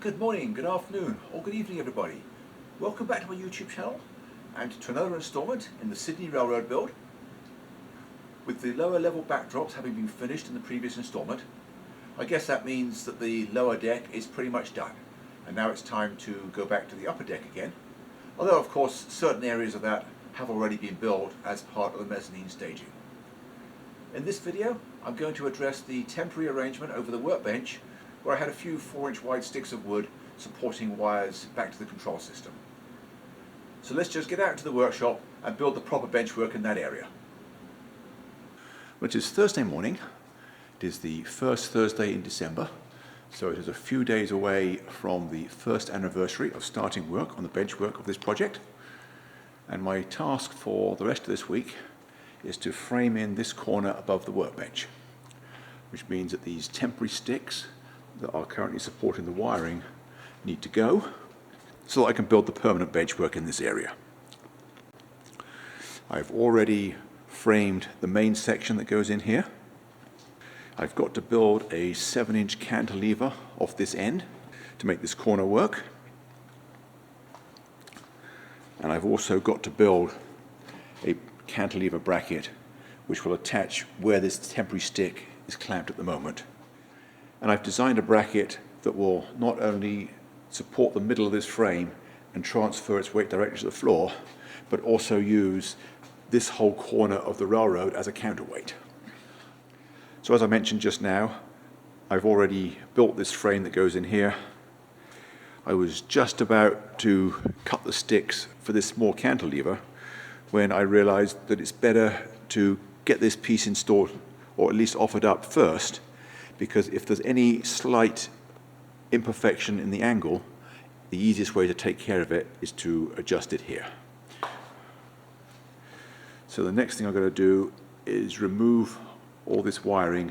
Good morning, good afternoon, or good evening everybody. Welcome back to my YouTube channel and to another installment in the Sydney Railroad build. With the lower level backdrops having been finished in the previous installment, I guess that means that the lower deck is pretty much done, and now it's time to go back to the upper deck again, although of course certain areas of that have already been built as part of the mezzanine staging. In this video I'm going to address the temporary arrangement over the workbench where I had a few 4-inch wide sticks of wood supporting wires back to the control system. So let's just get out into the workshop and build the proper benchwork in that area. It is Thursday morning. It is the first Thursday in December, so it is a few days away from the first anniversary of starting work on the benchwork of this project. And my task for the rest of this week is to frame in this corner above the workbench, which means that these temporary sticks that are currently supporting the wiring need to go so that I can build the permanent benchwork in this area. I've already framed the main section that goes in here. I've got to build a 7-inch cantilever off this end to make this corner work. And I've also got to build a cantilever bracket which will attach where this temporary stick is clamped at the moment. And I've designed a bracket that will not only support the middle of this frame and transfer its weight directly to the floor, but also use this whole corner of the railroad as a counterweight. So as I mentioned just now, I've already built this frame that goes in here. I was just about to cut the sticks for this small cantilever when I realized that it's better to get this piece installed, or at least offered up first, because if there's any slight imperfection in the angle, the easiest way to take care of it is to adjust it here. So the next thing I'm going to do is remove all this wiring,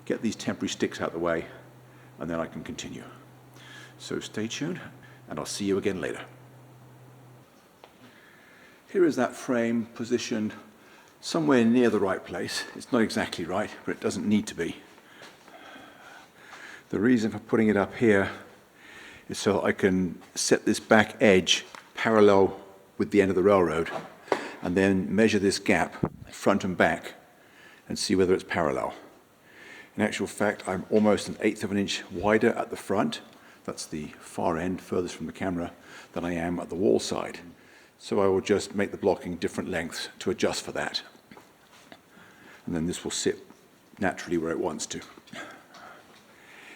get these temporary sticks out of the way, and then I can continue. So stay tuned, and I'll see you again later. Here is that frame positioned somewhere near the right place. It's not exactly right, but it doesn't need to be. The reason for putting it up here is so I can set this back edge parallel with the end of the railroad and then measure this gap front and back and see whether it's parallel. In actual fact, I'm almost 1/8 of an inch wider at the front, that's the far end furthest from the camera, than I am at the wall side. So I will just make the blocking different lengths to adjust for that. And then this will sit naturally where it wants to.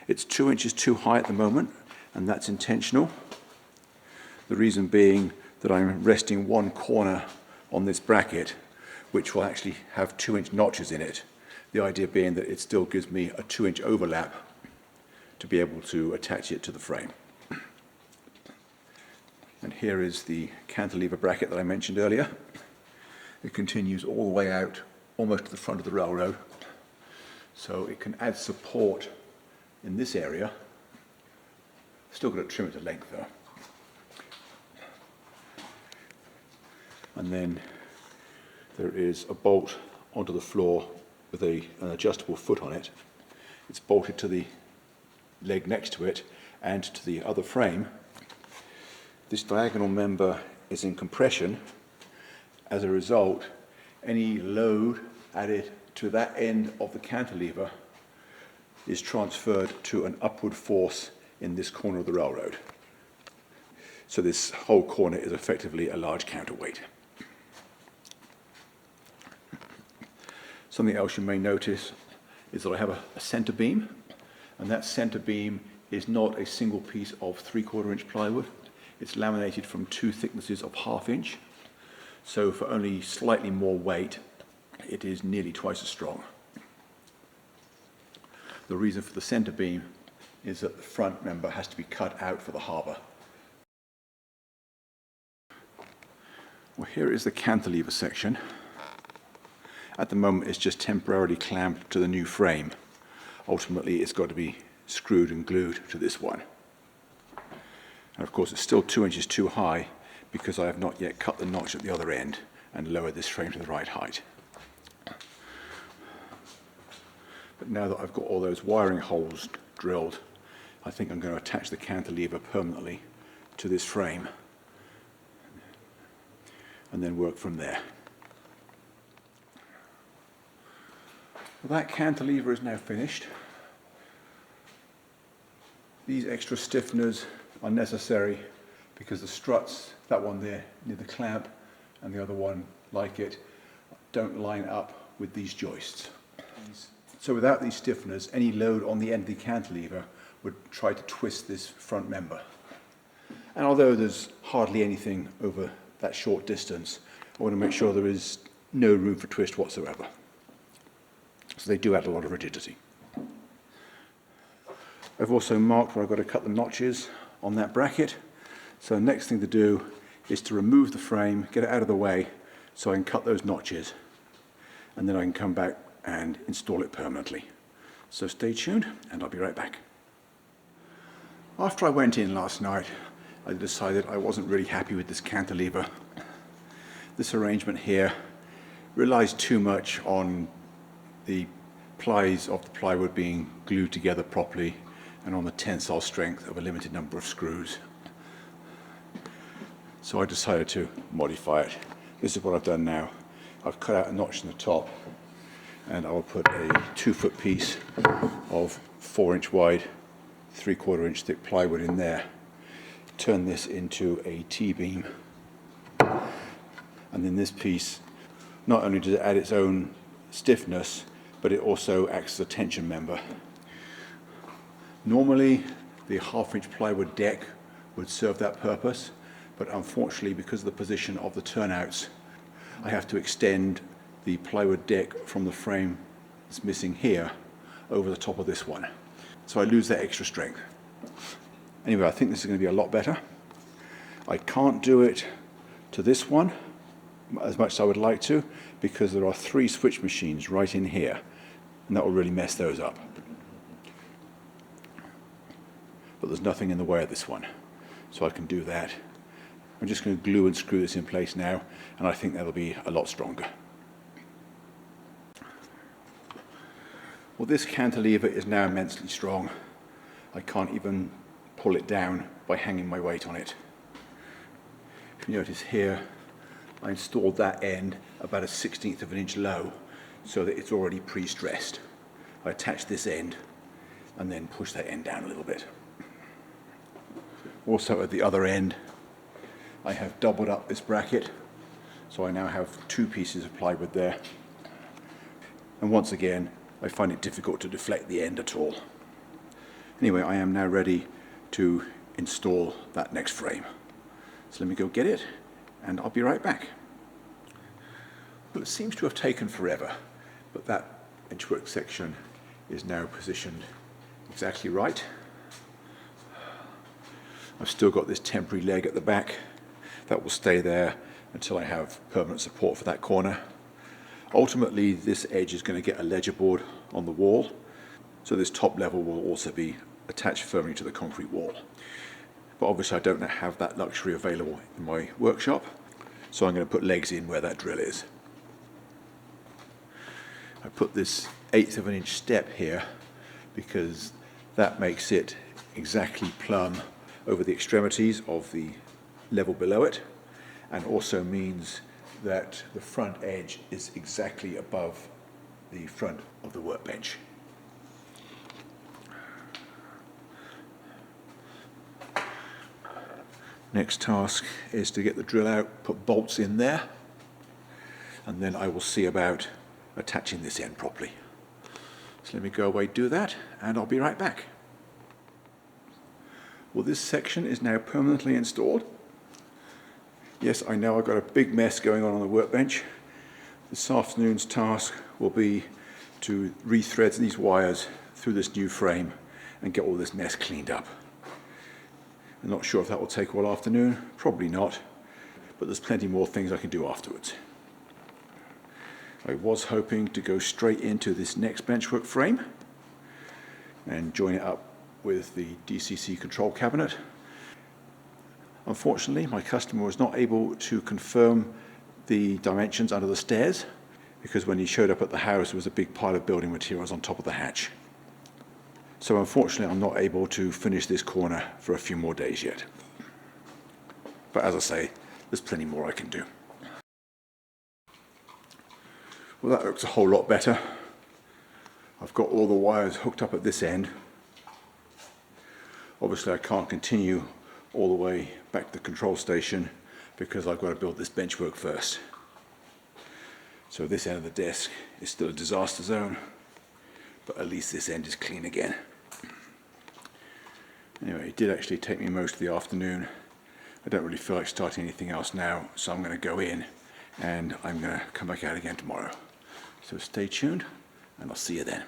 It's 2 inches too high at the moment, and that's intentional. The reason being that I'm resting one corner on this bracket, which will actually have 2-inch notches in it. The idea being that it still gives me a 2-inch overlap to be able to attach it to the frame. And here is the cantilever bracket that I mentioned earlier. It continues all the way out, almost to the front of the railroad, so it can add support in this area. Still got to trim it to length though. And then there is a bolt onto the floor with an adjustable foot on it. It's bolted to the leg next to it and to the other frame. This diagonal member is in compression. As a result, any load added to that end of the cantilever is transferred to an upward force in this corner of the railroad. So this whole corner is effectively a large counterweight. Something else you may notice is that I have a center beam, and that center beam is not a single piece of 3/4 inch plywood. It's laminated from 2 thicknesses of 1/2 inch. So for only slightly more weight, it is nearly twice as strong. The reason for the center beam is that the front member has to be cut out for the harbor. Well, here is the cantilever section. At the moment it's just temporarily clamped to the new frame. Ultimately it's got to be screwed and glued to this one. And of course it's still 2 inches too high because I have not yet cut the notch at the other end and lowered this frame to the right height. But now that I've got all those wiring holes drilled, I think I'm going to attach the cantilever permanently to this frame and then work from there. Well, that cantilever is now finished. These extra stiffeners are necessary because the struts, that one there near the clamp and the other one like it, don't line up with these joists. So without these stiffeners, any load on the end of the cantilever would try to twist this front member. And although there's hardly anything over that short distance, I want to make sure there is no room for twist whatsoever. So they do add a lot of rigidity. I've also marked where I've got to cut the notches on that bracket. So the next thing to do is to remove the frame, get it out of the way, so I can cut those notches, and then I can come back and install it permanently. So stay tuned, and I'll be right back. After I went in last night, I decided I wasn't really happy with this cantilever. This arrangement here relies too much on the plies of the plywood being glued together properly and on the tensile strength of a limited number of screws. So I decided to modify it. This is what I've done now. I've cut out a notch in the top, and I'll put a 2-foot piece of 4-inch wide, 3/4 inch thick plywood in there. Turn this into a T-beam. And then this piece, not only does it add its own stiffness, but it also acts as a tension member. Normally, the 1/2-inch plywood deck would serve that purpose, but unfortunately, because of the position of the turnouts, I have to extend the plywood deck from the frame that's missing here over the top of this one. So I lose that extra strength. Anyway, I think this is going to be a lot better. I can't do it to this one as much as I would like to, because there are 3 switch machines right in here, and that will really mess those up. But there's nothing in the way of this one, so I can do that. I'm just going to glue and screw this in place now, and I think that'll be a lot stronger. Well, this cantilever is now immensely strong. I can't even pull it down by hanging my weight on it. If you notice here, I installed that end about a 1/16 of an inch low so that it's already pre-stressed. I attach this end and then push that end down a little bit. Also at the other end, I have doubled up this bracket, so I now have 2 pieces of plywood there. And once again, I find it difficult to deflect the end at all. Anyway, I am now ready to install that next frame. So let me go get it, and I'll be right back. Well, it seems to have taken forever, but that benchwork section is now positioned exactly right. I've still got this temporary leg at the back. That will stay there until I have permanent support for that corner. Ultimately, this edge is going to get a ledger board on the wall, so this top level will also be attached firmly to the concrete wall. But obviously I don't have that luxury available in my workshop, so I'm going to put legs in where that drill is. I put this 1/8 of an inch step here because that makes it exactly plumb over the extremities of the level below it, and also means that the front edge is exactly above the front of the workbench. Next task is to get the drill out, put bolts in there, and then I will see about attaching this end properly. So let me go away, do that, and I'll be right back. Well, this section is now permanently installed. Yes, I know I've got a big mess going on the workbench. This afternoon's task will be to re-thread these wires through this new frame and get all this mess cleaned up. I'm not sure if that will take all afternoon, probably not, but there's plenty more things I can do afterwards. I was hoping to go straight into this next benchwork frame and join it up with the DCC control cabinet. Unfortunately, my customer was not able to confirm the dimensions under the stairs, because when he showed up at the house there was a big pile of building materials on top of the hatch. So unfortunately I'm not able to finish this corner for a few more days yet. But as I say, there's plenty more I can do. Well, that looks a whole lot better. I've got all the wires hooked up at this end. Obviously I can't continue all the way back to the control station because I've got to build this benchwork first. So this end of the desk is still a disaster zone, but at least this end is clean again. Anyway, it did actually take me most of the afternoon. I don't really feel like starting anything else now, so I'm going to go in and I'm going to come back out again tomorrow. So stay tuned and I'll see you then.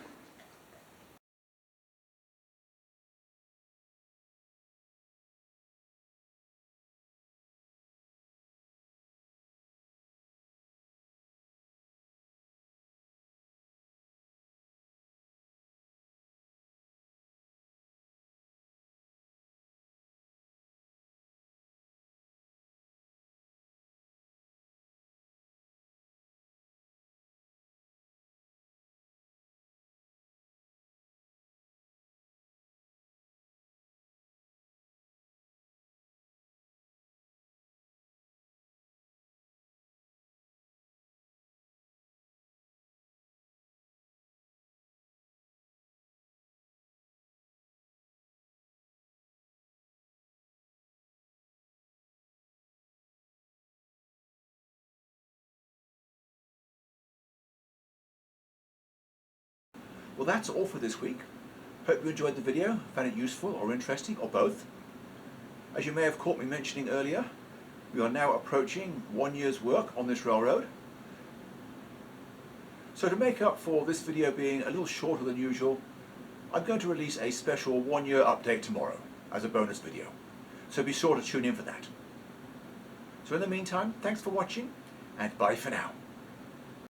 Well, that's all for this week. Hope you enjoyed the video, found it useful or interesting, or both. As you may have caught me mentioning earlier, we are now approaching 1 year's work on this railroad. So to make up for this video being a little shorter than usual, I'm going to release a special 1 year update tomorrow as a bonus video. So be sure to tune in for that. So in the meantime, thanks for watching and bye for now.